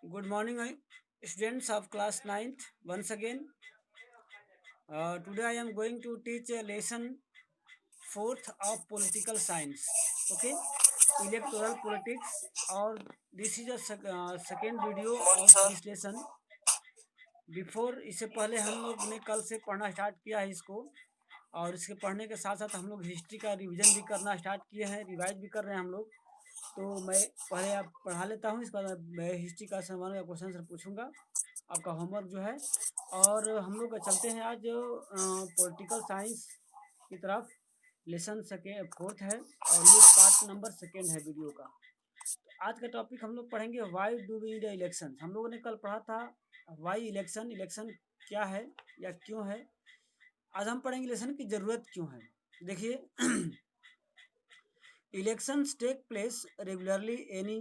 Good morning, students of class ninth. Once again, today I am going to teach a lesson fourth of political science. Okay, electoral politics. और this is a second video of this lesson. Before इससे पहले हम लोग ने कल से पढ़ना start किया है इसको, और इसके पढ़ने के साथ साथ हम लोग हिस्ट्री का रिवीजन भी करना स्टार्ट किए हैं, रिवाइज भी कर रहे हैं हम लोग। तो मैं पहले आप पढ़ा लेता हूँ, इसके बाद मैं हिस्ट्री का सवाल या क्वेश्चन आंसर पूछूंगा, आपका होमवर्क जो है। और हम लोग चलते हैं आज पॉलिटिकल साइंस की तरफ। लेसन सेकेंड फोर्थ है और ये पार्ट नंबर सेकेंड है वीडियो का। आज का टॉपिक हम लोग पढ़ेंगे why do we need election. हम लोगों ने कल पढ़ा था वाई इलेक्शन, इलेक्शन क्या है या क्यों है। आज हम पढ़ेंगे इलेक्शन की जरूरत क्यों है। देखिए elections take place regularly any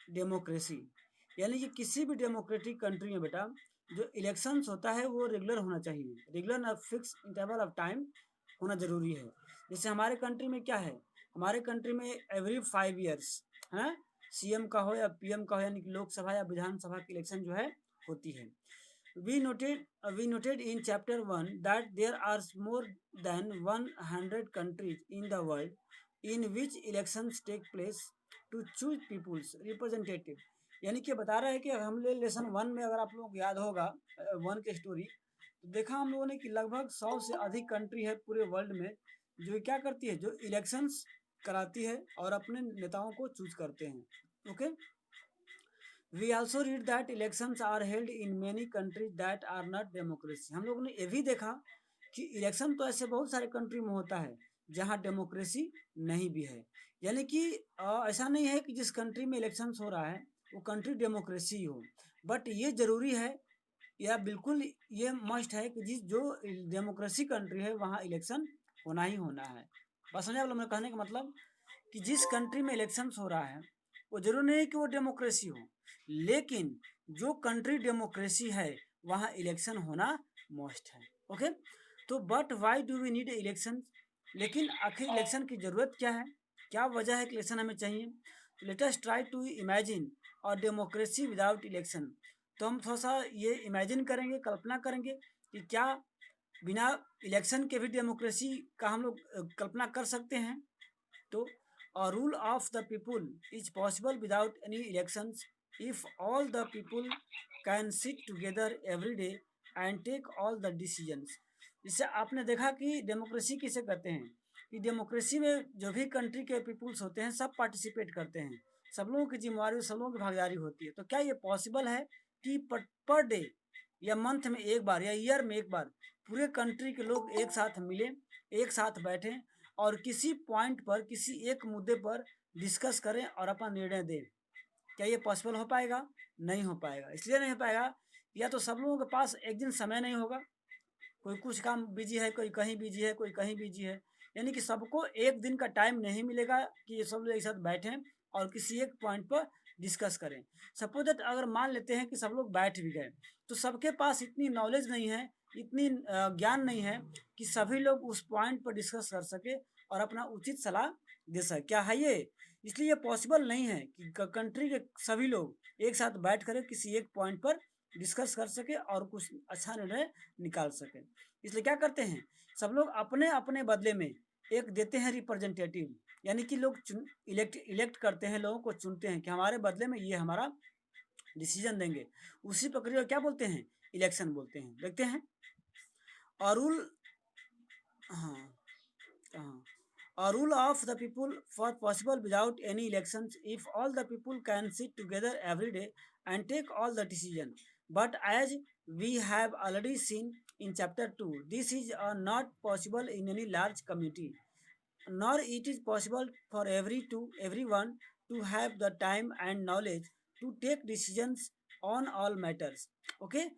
democracy, यानी कि किसी भी डेमोक्रेटिक कंट्री में बेटा जो इलेक्शंस होता है वो रेगुलर होना चाहिए, regular fix interval of time होना जरूरी है। जैसे हमारे कंट्री में क्या है, हमारे कंट्री में एवरी 5 ईयर्स है सीएम का हो या पीएम का हो, यानी कि लोकसभा या विधानसभा की इलेक्शन जो है होती है। We noted in chapter 1 that there are more than 100 countries in the world in which elections take place to choose people's representative। यानी कि बता रहा है कि हम लेसन 1 में अगर आप लोग याद होगा 1 की स्टोरी, तो देखा हम लोगों ने कि लगभग 100 से अधिक कंट्री है पूरे वर्ल्ड में जो क्या करती है, जो इलेक्शंस कराती है और अपने नेताओं को चूज करते हैं। Okay, we also read that elections are held in many countries that are not democracy. हम लोगों ने ये भी देखा कि इलेक्शन तो ऐसे बहुत सारे कंट्री में होता है जहाँ डेमोक्रेसी नहीं भी है। यानी कि ऐसा नहीं है कि जिस कंट्री में इलेक्शन हो रहा है वो कंट्री डेमोक्रेसी हो, बट ये जरूरी है या बिल्कुल ये मस्ट है कि जिस जो डेमोक्रेसी कंट्री है वहाँ इलेक्शन होना ही होना है। बस समझे आप लोग मेरे कहने का मतलब कि जिस कंट्री में इलेक्शन हो रहा है वो जरूर नहीं है कि वो डेमोक्रेसी हो, लेकिन जो कंट्री डेमोक्रेसी है वहाँ इलेक्शन होना मस्ट है। ओके, तो but why do we need election, लेकिन आखिर इलेक्शन की जरूरत क्या है, क्या वजह है कि इलेक्शन हमें चाहिए। Let us try to imagine और डेमोक्रेसी विदाउट इलेक्शन। तो हम थोड़ा सा ये इमेजिन करेंगे, कल्पना करेंगे कि क्या बिना इलेक्शन के भी डेमोक्रेसी का हम लोग कल्पना कर सकते हैं। तो a rule of the people is possible without any elections if all the people can sit together every day and take all the decisions। इससे आपने देखा कि डेमोक्रेसी किसे कहते हैं, कि डेमोक्रेसी में जो भी कंट्री के पीपुल्स होते हैं सब पार्टिसिपेट करते हैं, सब लोगों की जिम्मेवारी, सब लोगों की भागीदारी होती है। तो क्या ये पॉसिबल है कि पर डे या मंथ में एक बार या ईयर में एक बार पूरे कंट्री के लोग एक साथ मिलें, एक साथ बैठें और किसी पॉइंट पर, किसी एक मुद्दे पर डिस्कस करें और अपना निर्णय दें। क्या ये पॉसिबल हो पाएगा? नहीं हो पाएगा। इसलिए नहीं हो पाएगा या तो सब लोगों के पास एक दिन समय नहीं होगा, कोई कुछ काम बिजी है, कोई कहीं बिजी है, कोई कहीं बिजी है, यानी कि सबको एक दिन का टाइम नहीं मिलेगा कि ये सब लोग एक साथ बैठें और किसी एक पॉइंट पर डिस्कस करें। सपोज दैट अगर मान लेते हैं कि सब लोग बैठ भी गए, तो सबके पास इतनी नॉलेज नहीं है, इतनी ज्ञान नहीं है कि सभी लोग उस पॉइंट पर डिस्कस कर सके और अपना उचित सलाह दे सके। क्या है ये? इसलिए पॉसिबल नहीं है कि कंट्री के सभी लोग एक साथ बैठ कर किसी एक पॉइंट पर डिस्कस कर सके और कुछ अच्छा निर्णय निकाल सके। इसलिए क्या करते हैं, सब लोग अपने अपने बदले में एक देते हैं रिप्रेजेंटेटिव, यानी कि लोग इलेक्ट करते हैं, लोगों को चुनते हैं कि हमारे बदले में ये हमारा डिसीजन देंगे। उसी प्रक्रिया को क्या बोलते हैं? इलेक्शन बोलते हैं। देखते हैं और रूल, हाँ हाँ, a rule of the people for possible without any elections if all the people can sit together every day and take all the decision, but as we have already seen in chapter 2 this is not possible in any large community, nor it is possible for everyone to have the time and knowledge to take decisions on all matters। Okay,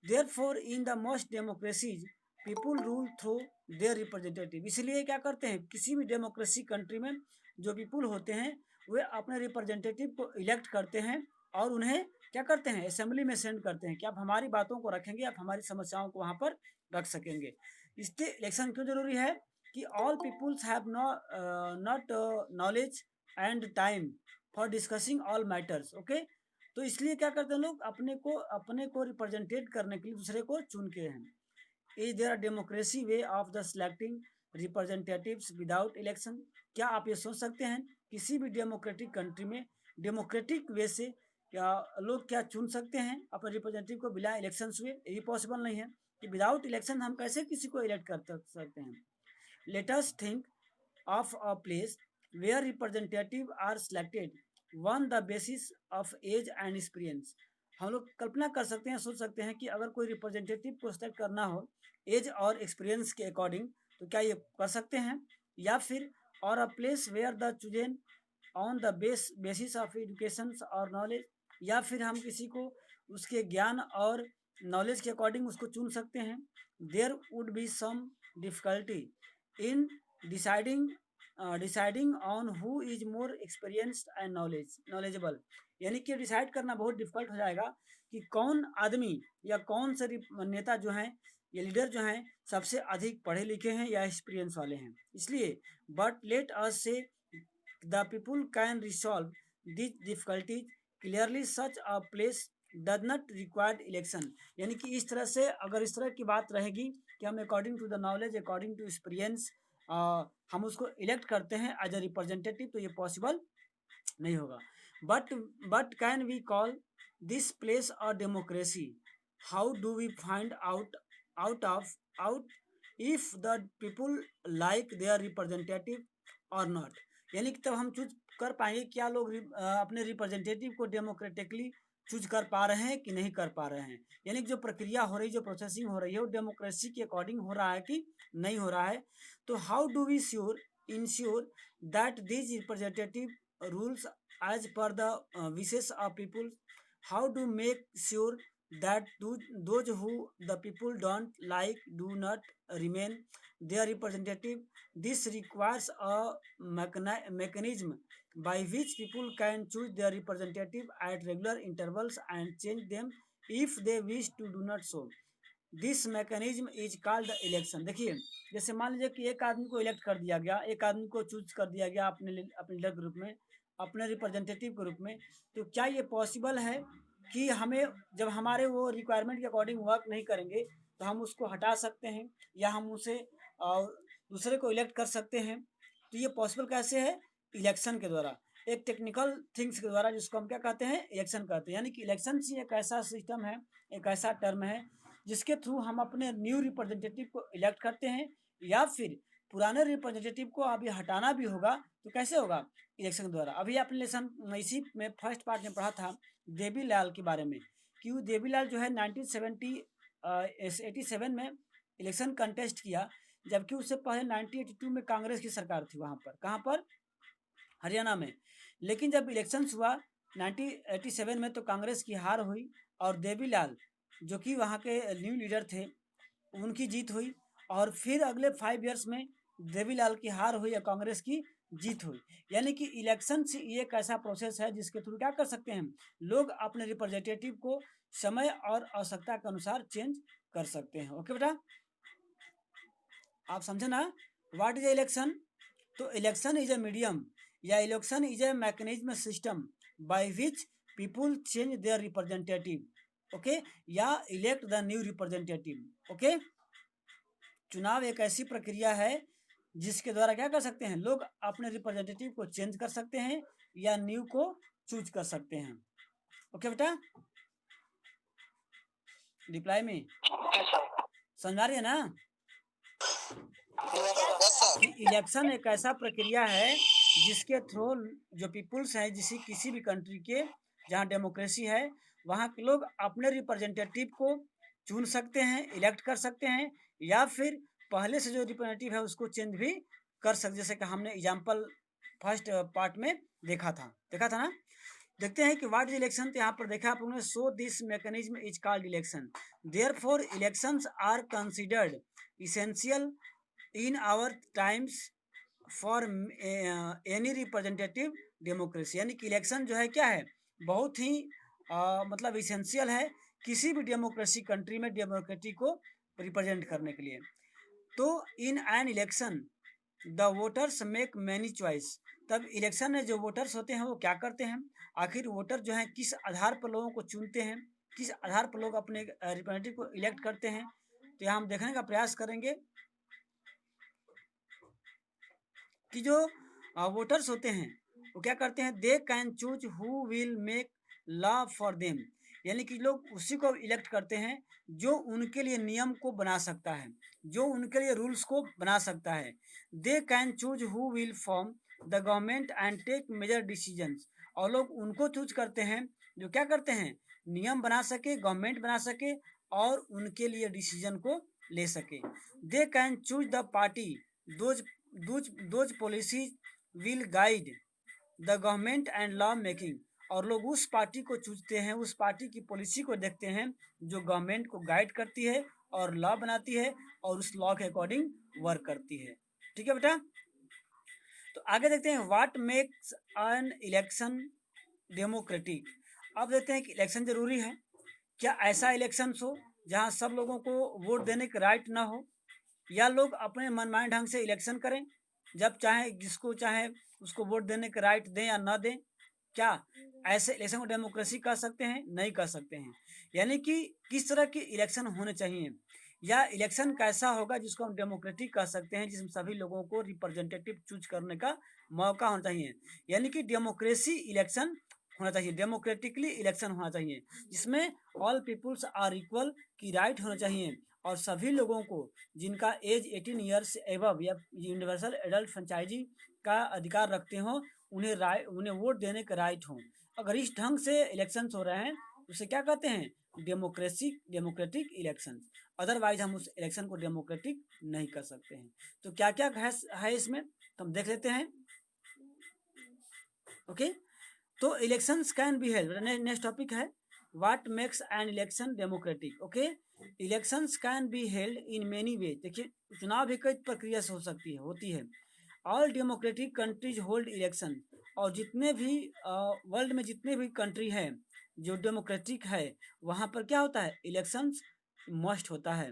therefore in the most democracies people rule through their representative. इसलिए क्या करते हैं, किसी भी democracy country में जो people होते हैं वे अपने रिप्रेजेंटेटिव को इलेक्ट करते हैं और उन्हें क्या करते हैं, असेंबली में सेंड करते हैं कि आप हमारी बातों को रखेंगे, आप हमारी समस्याओं को वहाँ पर रख सकेंगे। इसलिए इलेक्शन क्यों जरूरी है कि all peoples have not knowledge and time for discussing all matters. Okay, तो इसलिए क्या करते हैं लोग, अपने को रिप्रेजेंटेट करने के लिए दूसरे को चुनते हैं। Is there a democracy way of the selecting representatives without election? क्या आप ये सोच सकते हैं किसी भी डेमोक्रेटिक कंट्री में डेमोक्रेटिक वे से क्या लोग क्या चुन सकते हैं अपने रिप्रेजेंटेटिव को बिना इलेक्शन हुए? ये पॉसिबल नहीं है कि विदाउट इलेक्शन हम कैसे किसी को इलेक्ट कर सकते हैं। Let us think of a place where representative are selected on the basis of age and experience। हम लोग कल्पना कर सकते हैं, सोच सकते हैं कि अगर कोई रिप्रेजेंटेटिव को सेलेक्ट करना हो एज और एक्सपीरियंस के अकॉर्डिंग, तो क्या ये कर सकते हैं? या फिर or a place where the chosen on the basis of education और नॉलेज, या फिर हम किसी को उसके ज्ञान और नॉलेज के अकॉर्डिंग उसको चुन सकते हैं। There would be some difficulty in deciding on who is more experienced and knowledgeable. यानी कि डिसाइड करना बहुत डिफिकल्ट हो जाएगा कि कौन आदमी या कौन से नेता जो हैं या लीडर जो हैं सबसे अधिक पढ़े लिखे हैं या एक्सपीरियंस वाले हैं। इसलिए बट लेट अस से the people can resolve this difficulties clearly such a place does not required election. यानी कि इस तरह से अगर इस तरह की बात रहेगी कि हम according to the knowledge, according to experience हम उसको इलेक्ट करते हैं एज ए रिप्रेजेंटेटिव, तो ये पॉसिबल नहीं होगा। But can we call this place a democracy? How do we find out if the people like their representative or not? यानी कि तब हम चूज कर पाएंगे क्या लोग अपने रिप्रेजेंटेटिव को डेमोक्रेटिकली चूज कर पा रहे हैं कि नहीं कर पा रहे हैं। यानी कि जो प्रक्रिया हो रही, जो प्रोसेसिंग हो रही है, वो डेमोक्रेसी के अकॉर्डिंग हो रहा है कि नहीं हो रहा है। तो how do we ensure that this representative rules as per the wishes of people? How do make sure that those who the people don't like do not remain their representative? This requires a mechanism by which people can choose their representative at regular intervals and change them if they wish to do not so. This mechanism is called the election. देखिए, जैसे मान लीजिए कि एक आदमी को elect कर दिया गया, एक आदमी को चूज कर दिया गया अपने लीडर के रूप में, अपने रिप्रेजेंटेटिव के रूप में, तो क्या ये पॉसिबल है कि हमें जब हमारे वो रिक्वायरमेंट के अकॉर्डिंग वर्क नहीं करेंगे तो हम उसको हटा सकते हैं या हम उसे दूसरे को इलेक्ट कर सकते हैं? तो ये पॉसिबल कैसे है? इलेक्शन के द्वारा, एक टेक्निकल थिंग्स के द्वारा, जिसको हम क्या कहते हैं? इलेक्शन कहते हैं। यानी कि इलेक्शन ही एक ऐसा सिस्टम है, एक ऐसा टर्म है जिसके थ्रू हम अपने न्यू रिप्रेजेंटेटिव को इलेक्ट करते हैं, या फिर पुराने रिप्रेजेंटेटिव को अभी हटाना भी होगा तो कैसे होगा? इलेक्शन के द्वारा। अभी आपने लेसन इसी में फर्स्ट पार्ट में पढ़ा था देवीलाल के बारे में कि देवीलाल जो है 1987 में इलेक्शन कंटेस्ट किया, जबकि उससे पहले 1982 में कांग्रेस की सरकार थी वहाँ पर। कहाँ पर? हरियाणा में। लेकिन जब इलेक्शंस हुआ 1987 में तो कांग्रेस की हार हुई और देवीलाल जो कि वहाँ के न्यू लीडर थे उनकी जीत हुई, और फिर अगले 5 इयर्स में देवीलाल की हार हुई और कांग्रेस की जीत हुई। यानी कि इलेक्शन ये एक ऐसा प्रोसेस है जिसके थ्रू क्या कर सकते हैं लोग अपने रिप्रेजेंटेटिव को समय और आवश्यकता के अनुसार चेंज कर सकते हैं। ओके बेटा, आप समझे ना व्हाट इज इलेक्शन? तो इलेक्शन इज ए मीडियम या election is a mechanism system by which people change their representative, okay, या elect the new representative. Okay, चुनाव एक ऐसी प्रक्रिया है जिसके द्वारा क्या कर सकते हैं लोग अपने रिप्रेजेंटेटिव को चेंज कर सकते हैं या न्यू को चूज कर सकते हैं। ओके बेटा, रिप्लाई में समझ आ रही है ना? इलेक्शन एक ऐसा प्रक्रिया है जिसके थ्रू जो पीपुल्स हैं किसी भी कंट्री के जहाँ डेमोक्रेसी है वहाँ के लोग अपने रिप्रेजेंटेटिव को चुन सकते हैं, इलेक्ट कर सकते हैं, या फिर पहले से जो रिप्रेजेंटेटिव है उसको चेंज भी कर सकते, जैसे कि हमने एग्जाम्पल फर्स्ट पार्ट में देखा था ना। देखते हैं कि व्हाट इज इलेक्शन। तो यहाँ पर देखा आप लोगों ने, so this mechanism is called election, therefore elections are considered essential in our times for any representative democracy. यानी कि इलेक्शन जो है क्या है, बहुत ही मतलब इसेंशियल है किसी भी डेमोक्रेसी कंट्री में डेमोक्रेसी को रिप्रेजेंट करने के लिए। तो in an election the voters make many choice, तब इलेक्शन में जो वोटर्स होते हैं वो क्या करते हैं, आखिर वोटर जो है किस आधार पर लोगों को चुनते हैं, किस आधार पर लोग अपने रिप्रेजेंटेटिव को इलेक्ट करते हैं। तो यहाँ हम देखने का प्रयास करेंगे कि जो वोटर्स होते हैं वो क्या करते हैं, दे can choose who will make law for them, यानी कि लोग उसी को इलेक्ट करते हैं जो उनके लिए नियम को बना सकता है, जो उनके लिए रूल्स को बना सकता है। They can choose who will form the government and take major decisions, और लोग उनको चूज करते हैं जो क्या करते हैं, नियम बना सके, गवर्नमेंट बना सके और उनके लिए डिसीजन को ले सके। दे can choose the party those those policies will guide the government and law making, और लोग उस पार्टी को चुनते हैं, उस पार्टी की पॉलिसी को देखते हैं जो गवर्नमेंट को गाइड करती है और लॉ बनाती है और उस लॉ के अकॉर्डिंग वर्क करती है। ठीक है बेटा, तो आगे देखते हैं what makes an election democratic. अब देखते हैं कि इलेक्शन जरूरी है, क्या ऐसा इलेक्शन हो जहां सब लोगों को वोट देने का राइट ना हो, या लोग अपने मनमाने ढंग से इलेक्शन करें, जब चाहे जिसको चाहे उसको वोट देने का राइट दें या ना दें। क्या ऐसे इलेक्शन को डेमोक्रेसी कह सकते हैं? नहीं कह सकते हैं। यानी कि किस तरह के इलेक्शन होने चाहिए, या इलेक्शन कैसा होगा जिसको हम डेमोक्रेटिक कह सकते हैं, जिसमें सभी लोगों को रिप्रेजेंटेटिव चूज करने का मौका होना चाहिए। यानी कि डेमोक्रेसी इलेक्शन होना चाहिए, डेमोक्रेटिकली इलेक्शन होना चाहिए, जिसमें ऑल पीपुल्स आर इक्वल की राइट होना चाहिए, और सभी लोगों को जिनका एज 18 ईयर्स एबव या यूनिवर्सल एडल्ट फ्रेंचाइजी का अधिकार रखते हो, उन्हें वोट देने का राइट हो। अगर इस ढंग से इलेक्शंस हो रहे हैं उसे क्या कहते हैं, डेमोक्रेटिक इलेक्शन। अदरवाइज हम उस इलेक्शन को डेमोक्रेटिक नहीं कर सकते हैं। तो क्या क्या है इसमें तो हम देख लेते हैं। ओके, तो elections can be held, next topic है what makes an election democratic. Okay, elections can be held in many way. देखिए चुनाव भी कई प्रक्रिया से होती है। All democratic countries hold election, और जितने भी वर्ल्ड में जितने भी कंट्री हैं जो डेमोक्रेटिक है वहाँ पर क्या होता है, इलेक्शंस मस्ट होता है।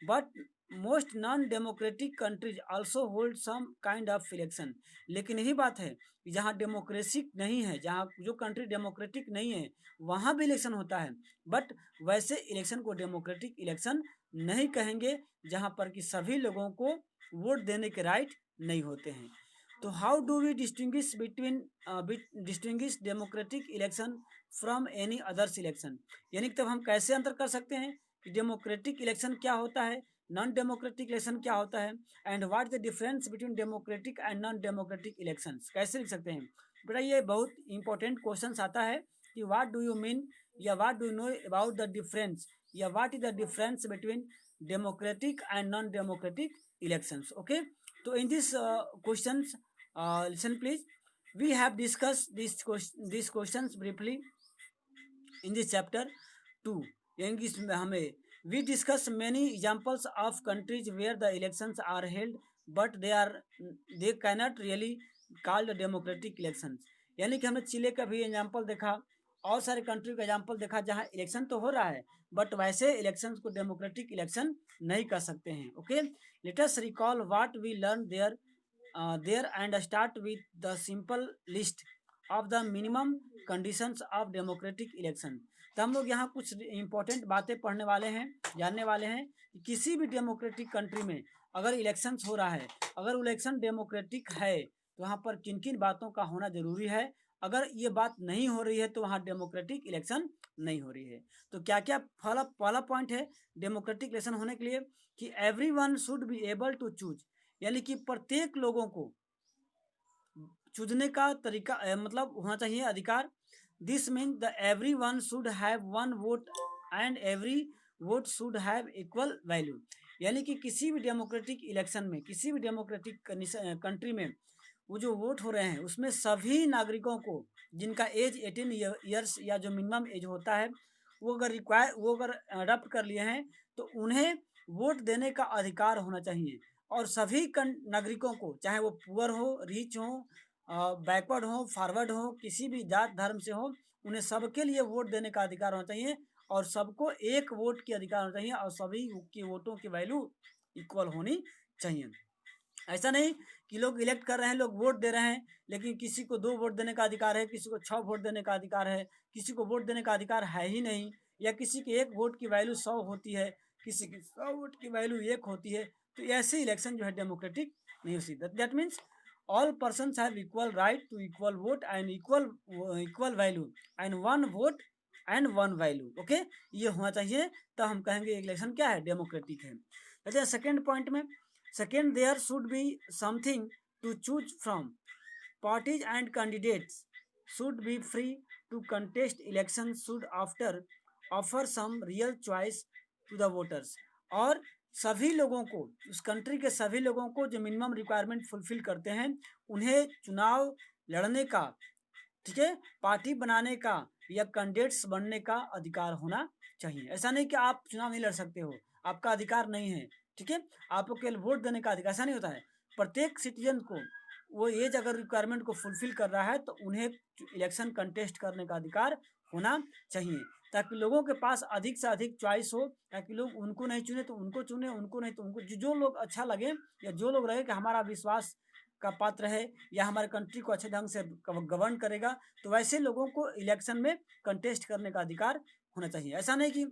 But most non democratic countries also hold some kind of election, लेकिन यही बात है कि जहाँ डेमोक्रेसी नहीं है, जहाँ जो कंट्री डेमोक्रेटिक नहीं है वहाँ भी इलेक्शन होता है, बट वैसे इलेक्शन को डेमोक्रेटिक इलेक्शन नहीं कहेंगे जहाँ पर कि सभी लोगों को वोट देने के राइट नहीं होते हैं। तो how do we distinguish democratic election from any others election, यानी कि तब हम कैसे अंतर कर सकते हैं कि डेमोक्रेटिक इलेक्शन क्या होता है, नॉन डेमोक्रेटिक इलेक्शन क्या होता है, and what the difference between democratic and non democratic election, कैसे लिख सकते हैं। बेटा ये बहुत इंपॉर्टेंट क्वेश्चन आता है कि व्हाट डू यू मीन, या what do you know about the difference, या what is the difference between democratic and non democratic elections. Okay, तो in this questions, listen please, we have discussed these questions briefly in this chapter 2, यानी कि इसमें हमें we discuss many examples of countries where the elections are held but they cannot really called democratic elections, यानी कि हमने चिले का भी example देखा और सारे कंट्री का एग्जाम्पल देखा जहाँ इलेक्शन तो हो रहा है बट वैसे इलेक्शन को डेमोक्रेटिक इलेक्शन नहीं कर सकते हैं। Okay, let us recall what we learn there and start with the simple list of the minimum conditions of democratic election. तो हम लोग यहाँ कुछ इंपॉर्टेंट बातें पढ़ने वाले हैं, जानने वाले हैं कि किसी भी डेमोक्रेटिक कंट्री में अगर इलेक्शन हो रहा है, अगर इलेक्शन डेमोक्रेटिक है तो वहाँ पर किन किन बातों का होना जरूरी है, अगर ये बात नहीं हो रही है तो वहाँ डेमोक्रेटिक इलेक्शन नहीं हो रही है। तो क्या क्या पहला पॉइंट है डेमोक्रेटिक इलेक्शन होने के लिए कि everyone should be able to choose, यानी कि प्रत्येक लोगों को चुनने का तरीका मतलब होना चाहिए अधिकार। This mean the everyone should have one vote and every vote should have equal value, यानी कि किसी भी डेमोक्रेटिक इलेक्शन में, किसी भी डेमोक्रेटिक कंट्री में वो जो वोट हो रहे हैं उसमें सभी नागरिकों को जिनका एज 18 ईयर्स या जो मिनिमम एज होता है वो अगर अडॉप्ट कर लिए हैं तो उन्हें वोट देने का अधिकार होना चाहिए। और सभी नागरिकों को चाहे वो पुअर हो, रिच हो, बैकवर्ड हो, फॉरवर्ड हो, किसी भी जात धर्म से हो, उन्हें सबके लिए वोट देने का अधिकार होना चाहिए और सबको एक वोट की अधिकार होना चाहिए और सभी की वोटों की वैल्यू इक्वल होनी चाहिए। ऐसा नहीं कि लोग इलेक्ट कर रहे हैं, लोग वोट दे रहे हैं, लेकिन किसी को 2 वोट देने का अधिकार है, किसी को 6 वोट देने का अधिकार है, किसी को वोट देने का अधिकार है ही नहीं, या किसी के 1 वोट की वैल्यू 100 होती है, किसी की 100 वोट की वैल्यू 1 होती है। तो ऐसे इलेक्शन जो है डेमोक्रेटिक नहीं हो सकती। That means all persons have equal right to equal vote and equal value and 1 vote and 1 value. Okay, ये होना चाहिए, तो हम कहेंगे इलेक्शन क्या है, डेमोक्रेटिक है। अच्छा, सेकेंड पॉइंट में, second there should be something to choose from. Parties and candidates should be free to contest elections, should after offer some real choice to the voters। और सभी लोगों को, उस कंट्री के सभी लोगों को जो मिनिमम रिक्वायरमेंट फुलफिल करते हैं, उन्हें चुनाव लड़ने का, ठीक है, पार्टी बनाने का या कैंडिडेट्स बनने का अधिकार होना चाहिए। ऐसा नहीं कि आप चुनाव नहीं लड़ सकते हो, आपका अधिकार नहीं है, ठीक है, आपको केवल वोट देने का अधिकार, ऐसा नहीं होता है। प्रत्येक सिटीजन को वो एज अगर रिक्वायरमेंट को फुलफिल कर रहा है तो उन्हें इलेक्शन कंटेस्ट करने का अधिकार होना चाहिए, ताकि लोगों के पास अधिक से अधिक चॉइस हो, ताकि लोग उनको नहीं चुने तो उनको चुने, उनको नहीं तो उनको, जो लोग अच्छा लगे या जो लोग लगे कि हमारा विश्वास का पात्र है या हमारे कंट्री को अच्छे ढंग से गवर्न करेगा, तो वैसे लोगों को इलेक्शन में कंटेस्ट करने का अधिकार होना चाहिए। ऐसा नहीं कि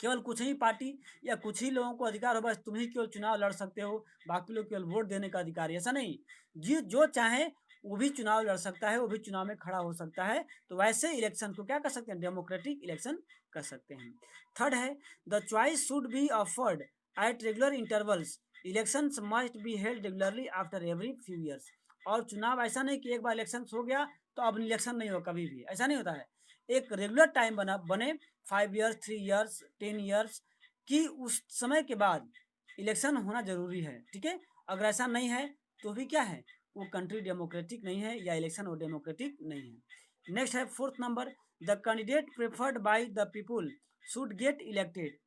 केवल कुछ ही पार्टी या कुछ ही लोगों को अधिकार हो, बस तुम ही केवल चुनाव लड़ सकते हो, बाकी लोग केवल वोट देने का अधिकार है, ऐसा नहीं। जो चाहे वो भी चुनाव लड़ सकता है, वो भी चुनाव में खड़ा हो सकता है। तो वैसे इलेक्शन को क्या कर सकते हैं, डेमोक्रेटिक इलेक्शन कर सकते हैं। थर्ड है, the choice should be offered at regular intervals. Elections must be held regularly after every few years. और चुनाव ऐसा नहीं कि एक बार इलेक्शन हो गया तो अब इलेक्शन नहीं हो, कभी भी ऐसा नहीं होता है। एक रेगुलर टाइम बने 5 ईयर्स, 3 ईयर्स, 10 ईयर्स की, उस समय के बाद इलेक्शन होना जरूरी है, ठीक है। अगर ऐसा नहीं है तो भी क्या है, वो कंट्री डेमोक्रेटिक नहीं है, या इलेक्शन वो डेमोक्रेटिक नहीं है। नेक्स्ट है 4th number, the candidate preferred by the people should get elected.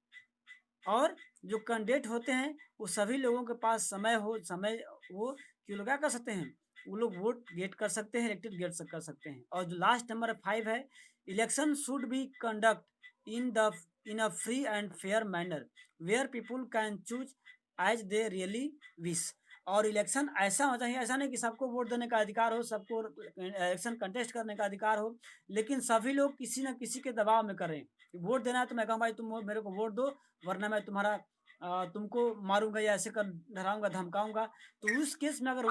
और जो कैंडिडेट होते हैं वो सभी लोगों के पास समय हो कि लोग क्या कर सकते हैं, वो लोग वोट गेट कर सकते हैं, इलेक्टेड गेट कर सकते हैं। और जो लास्ट नंबर 5 है, election should be conduct in a free and fair manner where people can choose as they really wish. और इलेक्शन ऐसा होना चाहिए, ऐसा नहीं कि सबको वोट देने का अधिकार हो, सबको इलेक्शन कंटेस्ट करने का अधिकार हो, लेकिन सभी लोग किसी न किसी के दबाव में करें। वोट देना है तो मैं कहूँ भाई तुम मेरे को वोट दो, वरना मैं तुम्हारा तुमको मारूंगा या ऐसे कर डराऊंगा, धमकाऊंगा। तो उस केस में अगर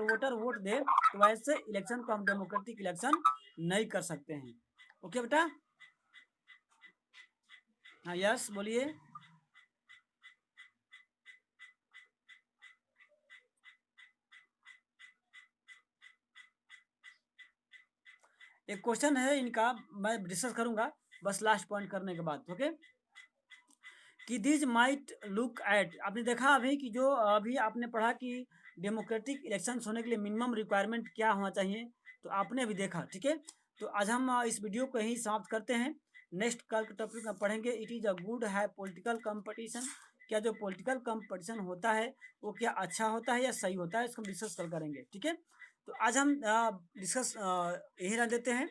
वोटर वोट दे तो वैसे इलेक्शन को हम डेमोक्रेटिक इलेक्शन नहीं कर सकते हैं। ओके बेटा, हाँ यस बोलिए। एक क्वेश्चन है इनका, मैं डिस्कस करूंगा बस लास्ट पॉइंट करने के बाद। ओके, कि दिस माइट लुक एट, आपने देखा अभी कि जो अभी आपने पढ़ा कि डेमोक्रेटिक इलेक्शंस होने के लिए मिनिमम रिक्वायरमेंट क्या होना चाहिए, तो आपने अभी देखा, ठीक है। तो आज हम इस वीडियो को यहीं समाप्त करते हैं। नेक्स्ट कल के टॉपिक में पढ़ेंगे इट इज़ अ गुड है पॉलिटिकल कंपटीशन। क्या जो पॉलिटिकल कंपटीशन होता है वो क्या अच्छा होता है या सही होता है, इसको हम डिस्कस कल करेंगे, ठीक है। तो आज हम डिस्कस यही रख देते हैं।